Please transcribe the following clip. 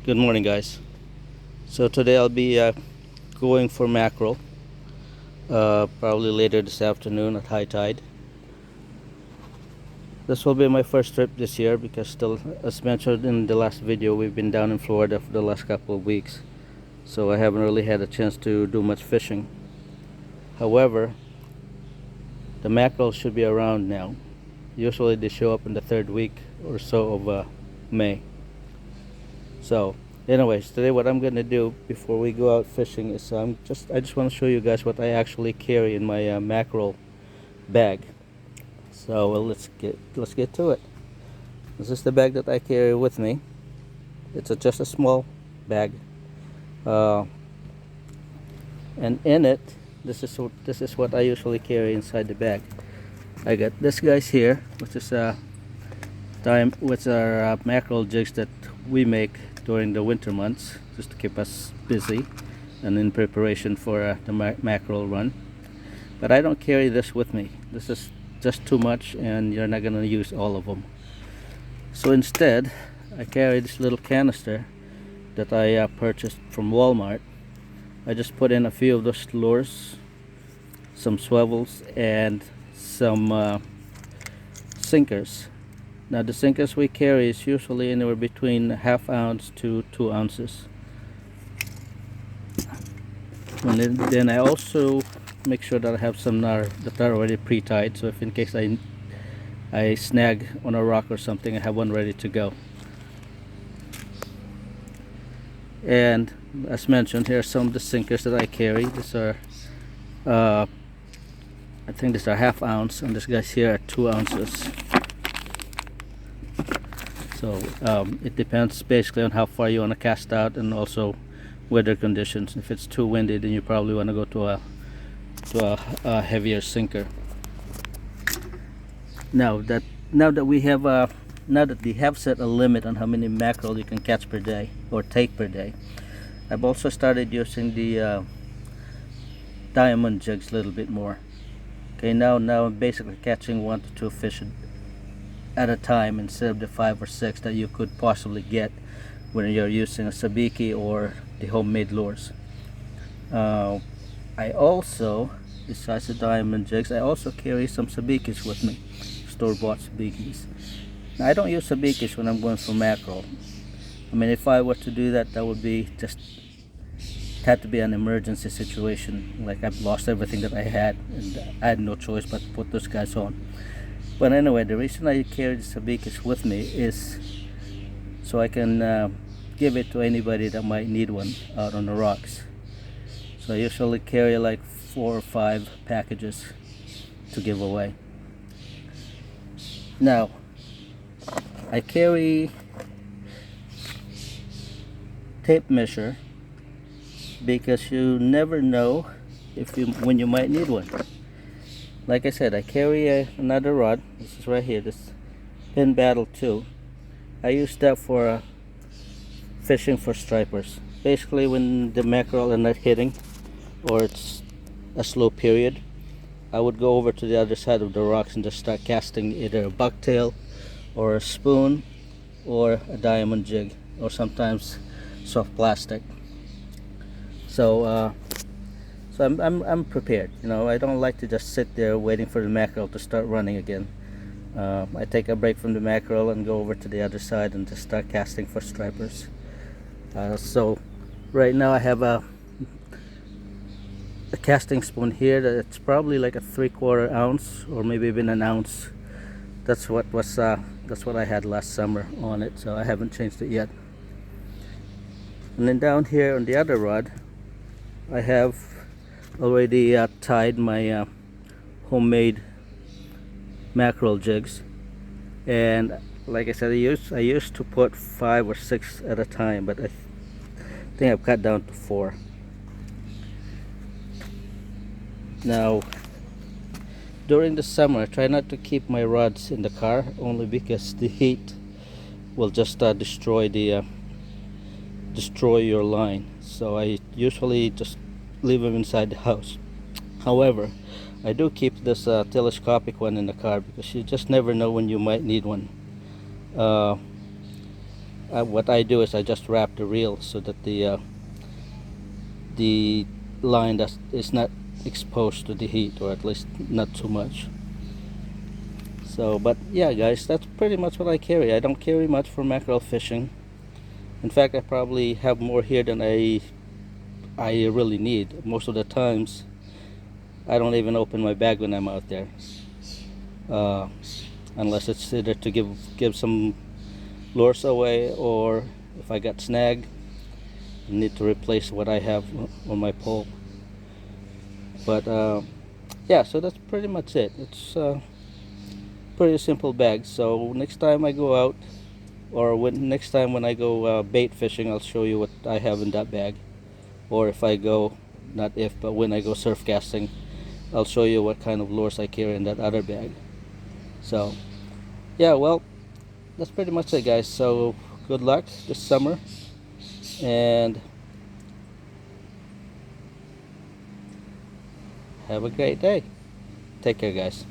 Good morning, guys. So today I'll be going for mackerel, probably later this afternoon at high tide. This will be my first trip this year because, still, as mentioned in the last video, we've been down in Florida for the last couple of weeks, so I haven't really had a chance to do much fishing. However, the mackerel should be around now. Usually they show up in the third week or so of May. So anyways, today what I'm gonna do before we go out fishing is I just want to show you guys what I actually carry in my mackerel bag. So let's get to it. This is the bag that I carry with me. It's just a small bag, and in it, this is what I usually carry inside the bag. I got this guys here, which is which are mackerel jigs that we make during the winter months, just to keep us busy and in preparation for the mackerel run. But I don't carry this with me. This is just too much, and you're not gonna use all of them. So instead, I carry this little canister that I purchased from Walmart. I just put in a few of those lures, some swivels, and some sinkers. Now the sinkers we carry is usually anywhere between ½ ounce to 2 ounces. And then I also make sure that I have some that are already pre-tied, so if in case I snag on a rock or something, I have one ready to go. And as mentioned, here are some of the sinkers that I carry. These are I think these are ½ ounce, and these guys here are 2 ounces. So it depends basically on how far you want to cast out, and also weather conditions. If it's too windy, then you probably want to go to a heavier sinker. Now that we have now that they have set a limit on how many mackerel you can catch per day or take per day, I've also started using the diamond jigs a little bit more. Okay, now I'm basically catching 1 to 2 fish at a time instead of the 5 or 6 that you could possibly get when you're using a sabiki or the homemade lures. I also, besides the diamond jigs, I also carry some sabikis with me, store-bought sabikis. Now, I don't use sabikis when I'm going for mackerel. I mean, if I were to do that, that would be had to be an emergency situation, like I've lost everything that I had and I had no choice but to put those guys on. But anyway, the reason I carry the sabikis with me is so I can give it to anybody that might need one out on the rocks. So I usually carry like 4 or 5 packages to give away. Now I carry tape measure because you never know when you might need one. Like I said, I carry another rod. This is right here, this Pin Battle 2. I use that for fishing for stripers. Basically, when the mackerel are not hitting or it's a slow period, I would go over to the other side of the rocks and just start casting either a bucktail or a spoon or a diamond jig, or sometimes soft plastic. So I'm prepared. You know, I don't like to just sit there waiting for the mackerel to start running again. I take a break from the mackerel and go over to the other side and just start casting for stripers. So right now I have a casting spoon here that's probably like a 3/4 ounce or maybe even an ounce. That's what I had last summer on it, so I haven't changed it yet. And then down here on the other rod, I have already tied my homemade mackerel jigs, and like I said, I used to put 5 or 6 at a time, but I think I've cut down to 4 now. During the summer, I try not to keep my rods in the car, only because the heat will just destroy your line. So I usually just leave them inside the house. However, I do keep this telescopic one in the car because you just never know when you might need one. what I do is I just wrap the reel so that the line is not exposed to the heat, or at least not too much. So, but yeah guys, that's pretty much what I carry. I don't carry much for mackerel fishing. In fact, I probably have more here than I really need. Most of the times I don't even open my bag when I'm out there, uh, unless it's either to give some lures away, or if I got snagged and need to replace what I have on my pole. But yeah, so that's pretty much it. It's pretty simple bag. So next time I go out, or next time when I go bait fishing, I'll show you what I have in that bag. Or if I go, not if, but when I go surf casting, I'll show you what kind of lures I carry in that other bag. So yeah, well, that's pretty much it guys. So good luck this summer, and have a great day. Take care guys.